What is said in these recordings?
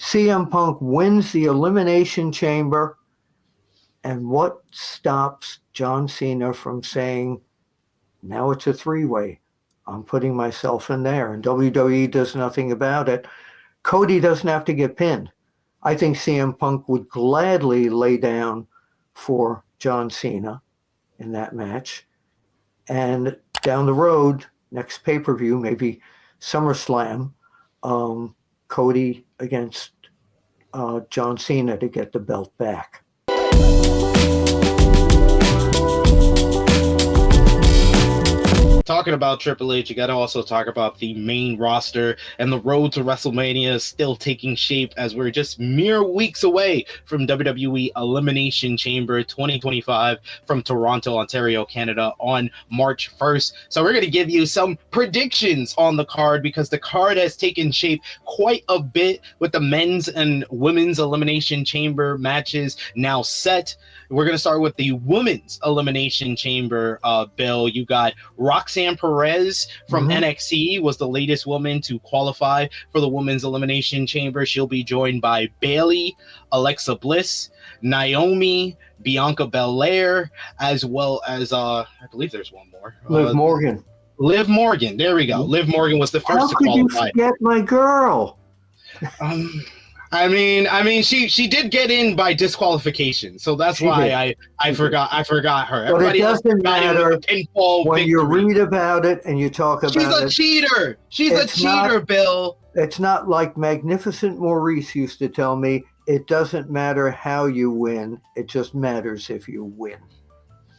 CM Punk wins the Elimination Chamber. And what stops John Cena from saying, now it's a three-way. I'm putting myself in there. And WWE does nothing about it. Cody doesn't have to get pinned. I think CM Punk would gladly lay down for John Cena in that match. And down the road, next pay-per-view, maybe SummerSlam, Cody against John Cena to get the belt back. Talking about Triple H, you got to also talk about the main roster, and the road to WrestleMania is still taking shape as we're just mere weeks away from WWE Elimination Chamber 2025 from Toronto, Ontario, Canada on March 1st. So we're going to give you some predictions on the card because the card has taken shape quite a bit with the men's and women's Elimination Chamber matches now set. We're going to start with the women's Elimination Chamber, Bill. You got Roxanne Perez from NXT was the latest woman to qualify for the Women's Elimination Chamber. She'll be joined by Bayley, Alexa Bliss, Naomi, Bianca Belair, as well as, I believe there's one more. Liv Morgan. Liv Morgan. There we go. Liv Morgan was the first to qualify. How could you forget my girl? I mean, she did get in by disqualification, so that's why I forgot her. But it doesn't matter when you read about it and you talk about it. She's a cheater. She's a cheater, Bill. It's not like Magnificent Maurice used to tell me. It doesn't matter how you win. It just matters if you win.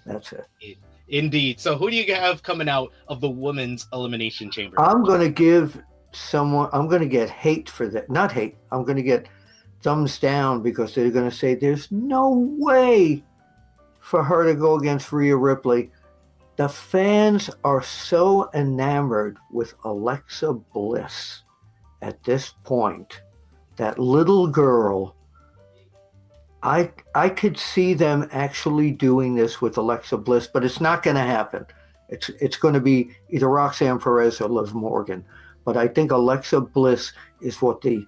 That's it. Indeed. So who do you have coming out of the Women's Elimination Chamber? I'm going to give someone, I'm going to get hate for that. Not hate. I'm going to get thumbs down because they're going to say there's no way for her to go against Rhea Ripley. The fans are so enamored with Alexa Bliss at this point. That little girl, I could see them actually doing this with Alexa Bliss, but it's not going to happen. It's going to be either Roxanne Perez or Liv Morgan. But I think Alexa Bliss is what the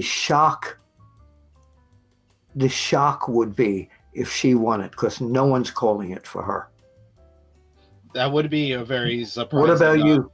shock would be if she won it, because no one's calling it for her. That would be a very surprising. What about you?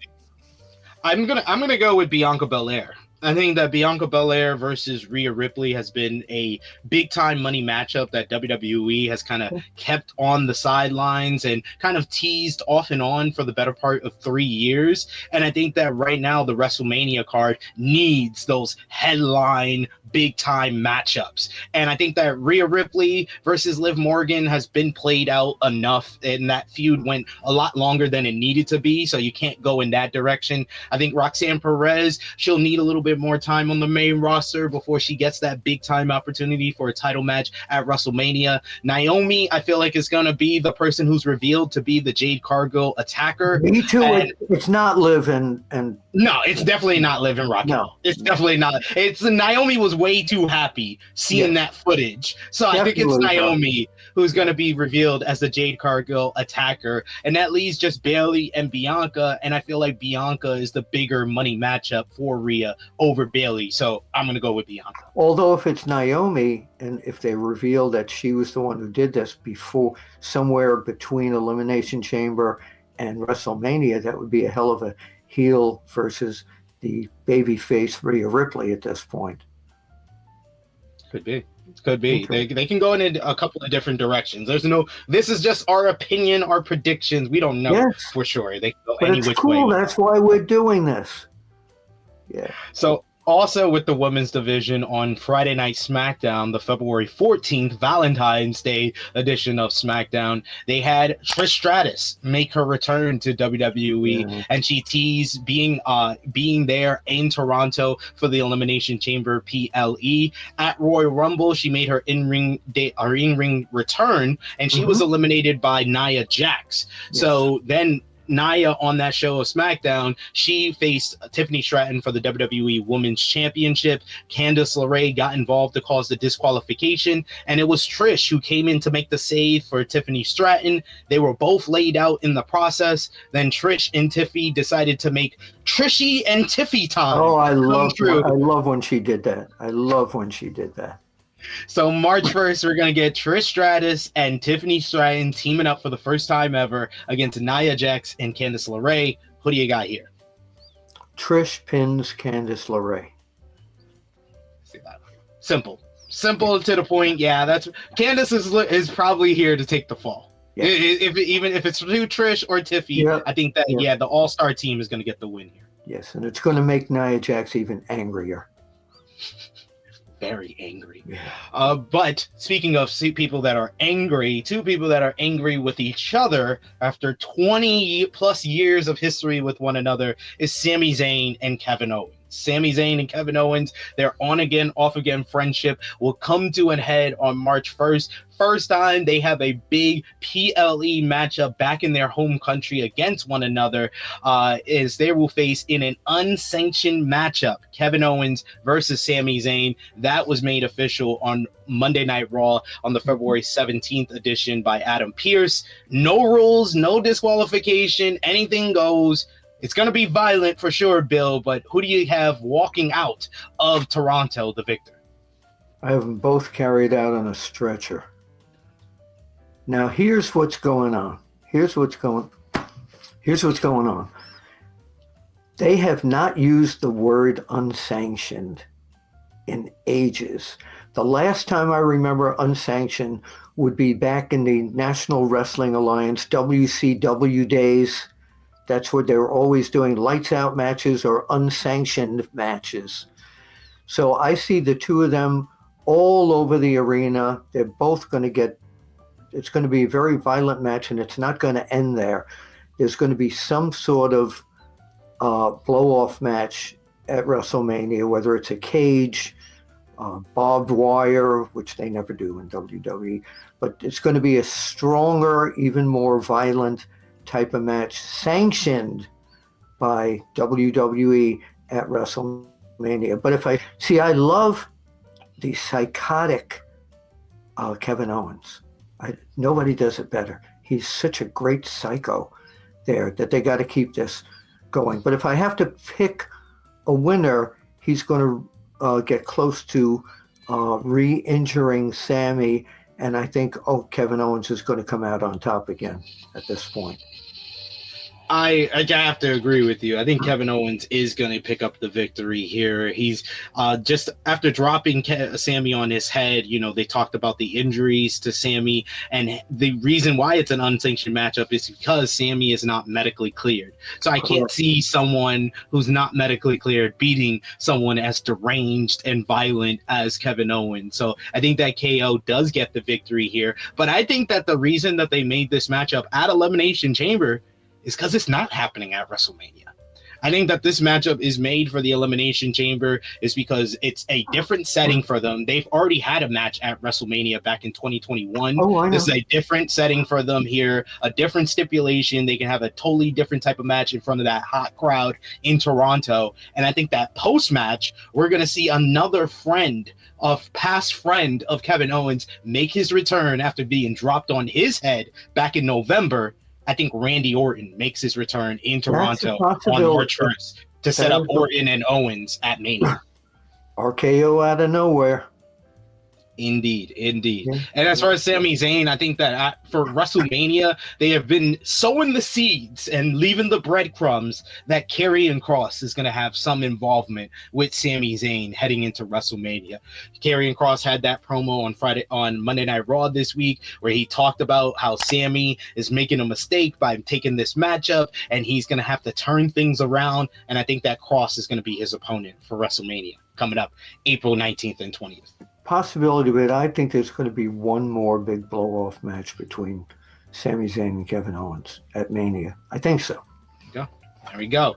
I'm gonna go with Bianca Belair. I think that Bianca Belair versus Rhea Ripley has been a big-time money matchup that WWE has kind of kept on the sidelines and kind of teased off and on for the better part of 3 years. And I think that right now the WrestleMania card needs those headline big-time matchups. And I think that Rhea Ripley versus Liv Morgan has been played out enough, and that feud went a lot longer than it needed to be, so you can't go in that direction. I think Roxanne Perez, she'll need a little bit more time on the main roster before she gets that big-time opportunity for a title match at WrestleMania. Naomi, I feel like, is going to be the person who's revealed to be the Jade Cargill attacker. Me too. It's not Liv and no, it's definitely not Liv and Raquel. No. It's definitely not. It's Naomi was way too happy seeing that footage. So definitely. I think it's Naomi who's going to be revealed as the Jade Cargill attacker. And that leaves just Bayley and Bianca. And I feel like Bianca is the bigger money matchup for Rhea over Bayley. So I'm going to go with Bianca. Although if it's Naomi, and if they reveal that she was the one who did this before, somewhere between Elimination Chamber and WrestleMania, that would be a hell of a heel versus the babyface Rhea Ripley at this point. Could be. Okay. They can go in a couple of different directions. This is just our opinion, our predictions. We don't know for sure. They can go any which way. That's why we're doing this. Yeah. So also with the women's division on Friday Night SmackDown, the February 14th Valentine's Day edition of SmackDown, they had Trish Stratus make her return to WWE, and she teased being there in Toronto for the Elimination Chamber PLE. At Royal Rumble, she made her in-ring return, and she was eliminated by Nia Jax. Yes. So then Nia on that show of SmackDown, she faced Tiffany Stratton for the WWE Women's Championship. Candice LeRae got involved to cause the disqualification, and it was Trish who came in to make the save for Tiffany Stratton. They were both laid out in the process. Then Trish and Tiffy decided to make Trishy and Tiffy time. Oh, I love when she did that. I love when she did that. So March 1st, we're going to get Trish Stratus and Tiffany Stratton teaming up for the first time ever against Nia Jax and Candice LeRae. Who do you got here? Trish pins Candice LeRae. See that? Simple to the point. Yeah, that's Candice is probably here to take the fall. Yeah. Even if it's through Trish or Tiffy, yeah. I think that the all-star team is going to get the win here. Yes, and it's going to make Nia Jax even angrier. Very angry. Yeah. But speaking of people that are angry, two people that are angry with each other after 20 plus years of history with one another is Sami Zayn and Kevin Owens. Sami Zayn and Kevin Owens, their on again, off again friendship will come to an head on March 1st. First time they have a big PLE matchup back in their home country against one another, is they will face in an unsanctioned matchup, Kevin Owens versus Sami Zayn. That was made official on Monday Night Raw on the February 17th edition by Adam Pearce. No rules, no disqualification, anything goes. It's going to be violent for sure, Bill, but who do you have walking out of Toronto, the victor? I have them both carried out on a stretcher. Now, here's what's going on. Here's what's going on. They have not used the word unsanctioned in ages. The last time I remember unsanctioned would be back in the National Wrestling Alliance, WCW days. That's what they were always doing, lights out matches or unsanctioned matches. So I see the two of them all over the arena. They're both going to get, it's going to be a very violent match, and it's not going to end there. There's going to be some sort of blow-off match at WrestleMania, whether it's a cage, barbed wire, which they never do in WWE, but it's going to be a stronger, even more violent type of match sanctioned by WWE at WrestleMania. But I love the psychotic Kevin Owens. Nobody does it better. He's such a great psycho there that they got to keep this going. But if I have to pick a winner, he's going to get close to re-injuring Sammy. And I think, Kevin Owens is going to come out on top again at this point. I have to agree with you. I think Kevin Owens is going to pick up the victory here. He's just after dropping Sammy on his head, they talked about the injuries to Sammy. And the reason why it's an unsanctioned matchup is because Sammy is not medically cleared. So I can't see someone who's not medically cleared beating someone as deranged and violent as Kevin Owens. So I think that KO does get the victory here. But I think that the reason that they made this matchup at Elimination Chamber is because it's not happening at WrestleMania. I think that this matchup is made for the Elimination Chamber is because it's a different setting for them. They've already had a match at WrestleMania back in 2021. This is a different setting for them here, a different stipulation. They can have a totally different type of match in front of that hot crowd in Toronto. And I think that post-match, we're going to see another past friend of Kevin Owens make his return after being dropped on his head back in November. I think Randy Orton makes his return in Toronto on March 1st to set up Orton and Owens at Mania. RKO out of nowhere. Indeed. Yeah. And as far as Sami Zayn, I think that for WrestleMania, they have been sowing the seeds and leaving the breadcrumbs that Karrion Kross is going to have some involvement with Sami Zayn heading into WrestleMania. Karrion Kross had that promo on Monday Night Raw this week where he talked about how Sami is making a mistake by taking this matchup and he's going to have to turn things around. And I think that Kross is going to be his opponent for WrestleMania coming up April 19th and 20th. Possibility, but I think there's going to be one more big blow-off match between Sami Zayn and Kevin Owens at Mania. I think so. There we go.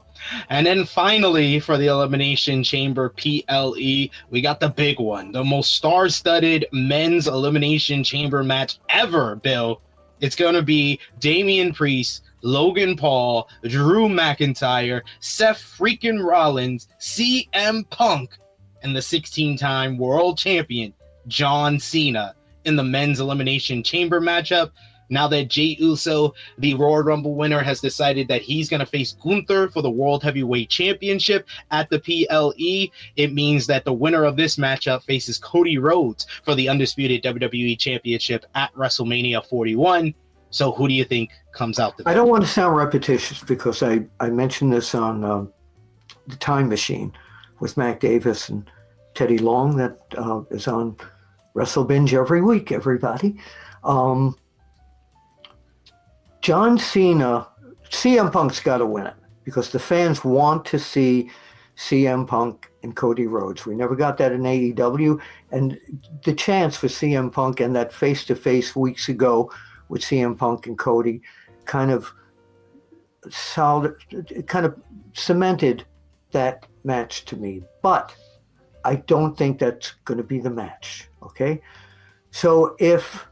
And then finally, for the Elimination Chamber PLE, we got the big one, the most star-studded men's Elimination Chamber match ever, Bill. It's going to be Damian Priest Logan Paul, Drew McIntyre, Seth freaking Rollins, CM Punk, and the 16-time world champion, John Cena, in the men's Elimination Chamber matchup. Now that Jey Uso, the Royal Rumble winner, has decided that he's going to face Gunther for the World Heavyweight Championship at the PLE, it means that the winner of this matchup faces Cody Rhodes for the undisputed WWE Championship at WrestleMania 41. So who do you think comes out? I don't want to sound repetitious because I mentioned this on the Time Machine with Mac Davis and Teddy Long that is on WrestleBinge every week, everybody. John Cena, CM Punk's got to win it because the fans want to see CM Punk and Cody Rhodes. We never got that in AEW, and the chance for CM Punk and that face-to-face weeks ago with CM Punk and Cody kind of cemented that match to me. But I don't think that's going to be the match, okay? So if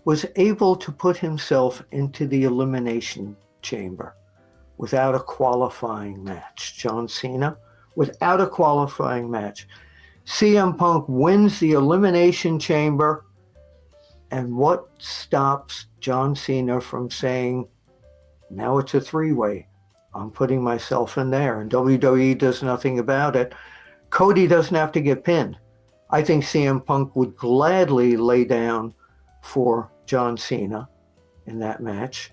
was able to put himself into the Elimination Chamber without a qualifying match, John Cena, without a qualifying match, CM Punk wins the Elimination Chamber, and what stops John Cena from saying, now it's a three-way, I'm putting myself in there, and WWE does nothing about it. Cody doesn't have to get pinned. I think CM Punk would gladly lay down for John Cena in that match.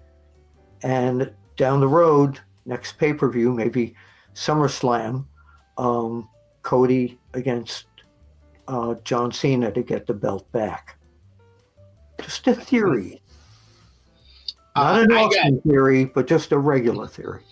And down the road, next pay-per-view, maybe SummerSlam, Cody against John Cena to get the belt back. Just a theory. Not an awesome theory, but just a regular theory.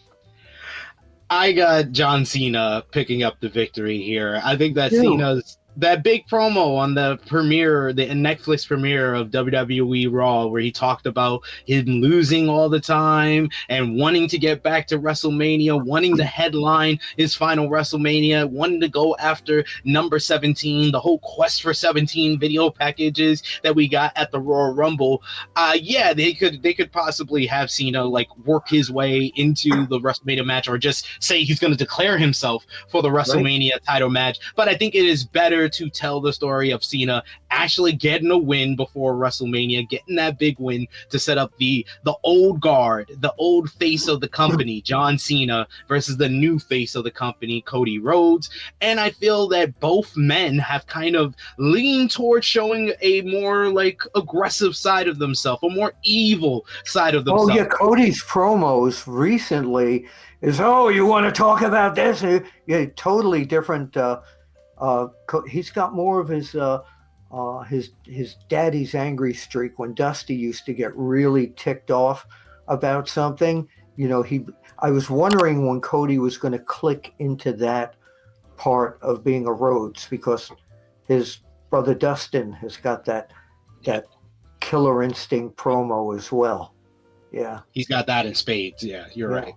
I got John Cena picking up the victory here. I think that Cena's that big promo on the Netflix premiere of WWE Raw, where he talked about him losing all the time and wanting to get back to WrestleMania, wanting to headline his final WrestleMania, wanting to go after number 17, the whole Quest for 17 video packages that we got at the Royal Rumble. They could possibly have Cena like work his way into the WrestleMania match, or just say he's going to declare himself for the WrestleMania title match. But I think it is better to tell the story of Cena actually getting a win before WrestleMania, getting that big win to set up the old guard, the old face of the company, John Cena, versus the new face of the company, Cody Rhodes. And I feel that both men have kind of leaned towards showing a more like aggressive side of themselves, a more evil side of themselves. Oh yeah, Cody's promos recently is, you want to talk about this? Yeah, totally different. He's got more of his daddy's angry streak when Dusty used to get really ticked off about something. I was wondering when Cody was going to click into that part of being a Rhodes, because his brother Dustin has got that killer instinct promo as well. Yeah, he's got that in spades. Yeah, you're right.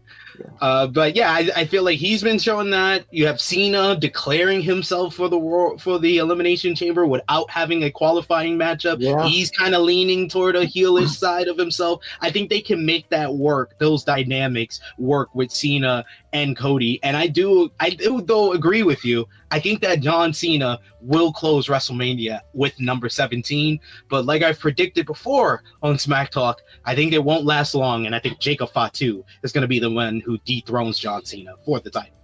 Yeah. But yeah, I feel like he's been showing that. You have Cena declaring himself for the Elimination Chamber without having a qualifying matchup. Yeah. He's kind of leaning toward a heelish side of himself. I think they can make that work. Those dynamics work with Cena and Cody. And I do though agree with you. I think that John Cena will close WrestleMania with number 17. But like I've predicted before on Smack Talk, I think it won't last long. And I think Jacob Fatu is going to be the one who dethrones John Cena for the title.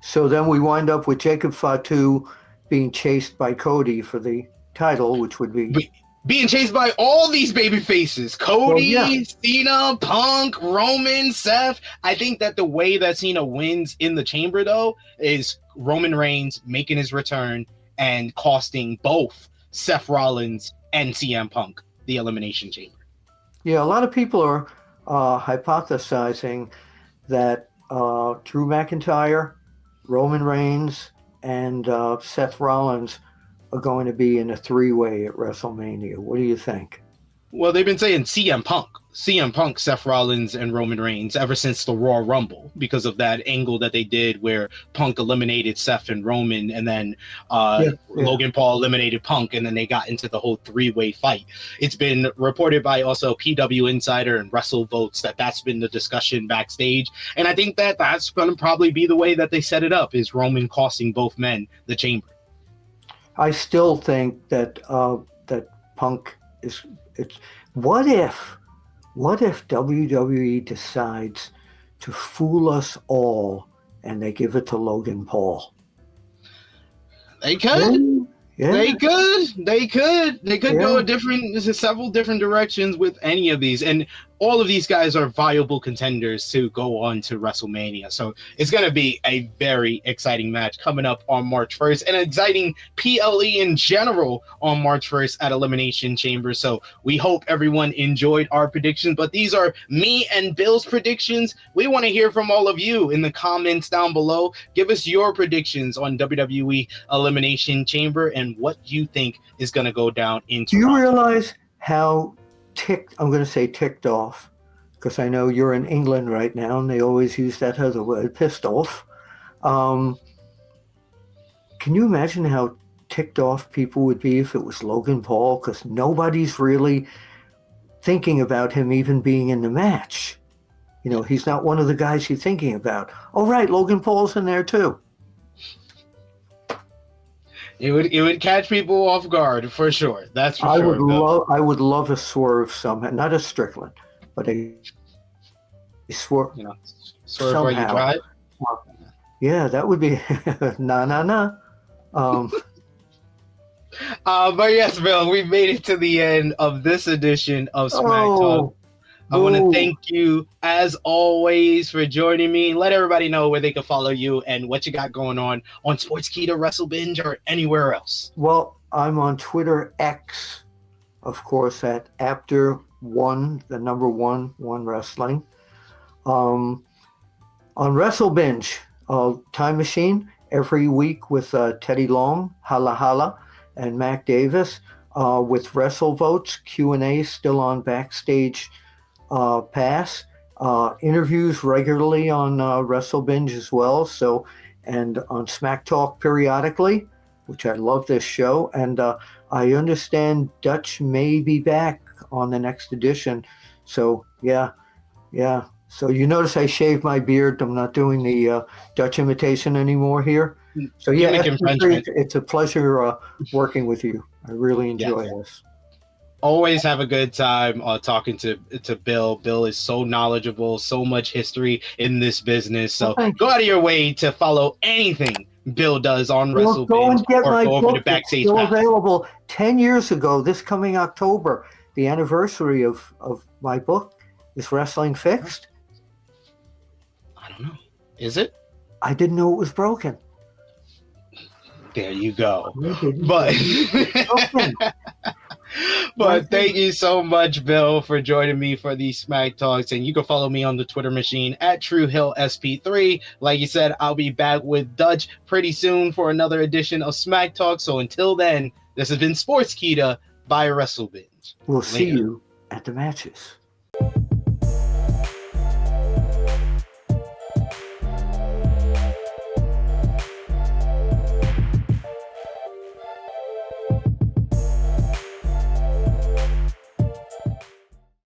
So then we wind up with Jacob Fatu being chased by Cody for the title, which would be... Being chased by all these baby faces. Cody, Cena, Punk, Roman, Seth. I think that the way that Cena wins in the chamber, though, is Roman Reigns making his return and costing both Seth Rollins and CM Punk the Elimination Chamber. Yeah, a lot of people are hypothesizing that Drew McIntyre, Roman Reigns, and Seth Rollins are going to be in a three-way at WrestleMania. What do you think? Well, they've been saying CM Punk, Seth Rollins, and Roman Reigns ever since the Royal Rumble because of that angle that they did where Punk eliminated Seth and Roman, and then Logan Paul eliminated Punk, and then they got into the whole three-way fight. It's been reported by also PW Insider and WrestleVotes that that's been the discussion backstage, and I think that that's going to probably be the way that they set it up, is Roman costing both men the chamber. I still think that that Punk is. It's what if WWE decides to fool us all and they give it to Logan Paul? They could. Yeah. They could go several different directions with any of these, and all of these guys are viable contenders to go on to WrestleMania. So it's going to be a very exciting match coming up on March 1st, and exciting PLE in general on March 1st at Elimination Chamber. So we hope everyone enjoyed our predictions, but these are me and Bill's predictions. We want to hear from all of you in the comments down below. Give us your predictions on WWE Elimination Chamber and what you think is going to go down in Toronto. Do you realize how I'm going to say ticked off, because I know you're in England right now and they always use that other word, pissed off. Can you imagine how ticked off people would be if it was Logan Paul? Because nobody's really thinking about him even being in the match. You know, he's not one of the guys you're thinking about. Oh, right, Logan Paul's in there too. It would catch people off guard for sure. That's for sure. I would love a swerve somehow, not a Strickland, but a swerve. You know, swerve somehow. Where you drive. Yeah, that would be nah. But yes, Bill, we made it to the end of this edition of Smack Talk. I want to thank you, as always, for joining me. Let everybody know where they can follow you and what you got going on Sportskeeda, WrestleBinge, or anywhere else. Well, I'm on Twitter X, of course, at Apter 1, the number 1 Wrestling. On WrestleBinge, Time Machine, every week with Teddy Long, Hala Hala, and Mac Davis. With WrestleVotes, Q&A still on Backstage Pass, interviews regularly on WrestleBinge as well. So, and on Smack Talk periodically, which I love this show. And I understand Dutch may be back on the next edition. So yeah. So you notice I shaved my beard. I'm not doing the Dutch imitation anymore here. So yeah, it's a pleasure working with you. I really enjoy this. Always have a good time talking to Bill. Bill is so knowledgeable, so much history in this business. So go out of your way to follow anything Bill does on WrestleBinge, go and get my go book. over to Backstage. It's still available 10 years ago, this coming October. The anniversary of my book is Wrestling Fixed. I don't know. Is it? I didn't know it was broken. There you go. But thank you so much, Bill, for joining me for these Smack Talks. And you can follow me on the Twitter machine at TrueHillSP3. Like you said, I'll be back with Dutch pretty soon for another edition of Smack Talk. So until then, this has been Sportskeeda by WrestleBinge. We'll see you at the matches.